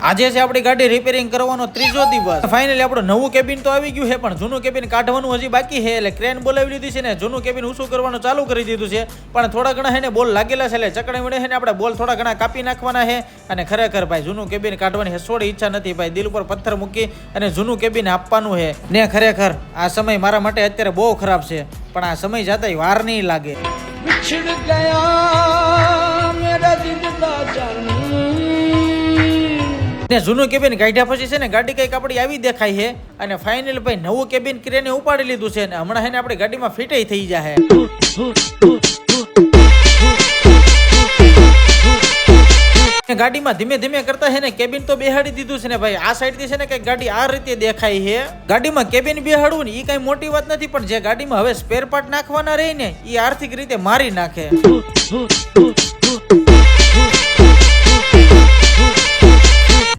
આજે છે આપણી ગાડી રિપેરિંગ કરવાનો ત્રીજો દિવસ. ફાઇનલી આપણું નવું કેબિન તો આવી ગયું છે, પણ જૂનું કેબિન કાઢવાનું હજી બાકી છે. એટલે ક્રેન બોલાવી લીધી છે ને જૂનું કેબિન ઊંચું કરવાનું ચાલુ કરી દીધું છે. પણ થોડા ઘણા છે ને બોલ લાગેલા છે, એટલે ચકડી વડે છે ને આપણે બોલ થોડા ઘણા કાપી નાખવાના છે. અને ખરેખર ભાઈ જૂનું કેબિન કાઢવાની હસોડી ઈચ્છા નથી ભાઈ. દિલ ઉપર પથ્થર મૂકી અને જૂનું કેબિન આપવાનું છે ને. ખરેખર આ સમય મારા માટે અત્યારે બહુ ખરાબ છે, પણ આ સમય જતા વાર નહીં લાગે. ને જૂનું કેબિન કાઢ્યા પછી છે ને ગાડી કઈક આપડી આવી દેખાય છે. અને ફાઇનલ ભાઈ નવું કેબિન ક્રેને ઉપાડી લીધું છે ને હમણાં છે ને આપણી ગાડીમાં ફિટ થઈ જાય. ગાડીમાં ધીમે ધીમે કરતા છે ને કેબિન તો બેહાડી દીધું છે ને ભાઈ. આ સાઈડ થી છે ને કઈક ગાડી આ રીતે દેખાય છે. ગાડીમાં કેબિન બેહાડવું ને એ કઈ મોટી વાત નથી, પણ જે ગાડીમાં હવે સ્પેર પાર્ટ નાખવાના રહી ને એ આર્થિક રીતે મારી નાખે.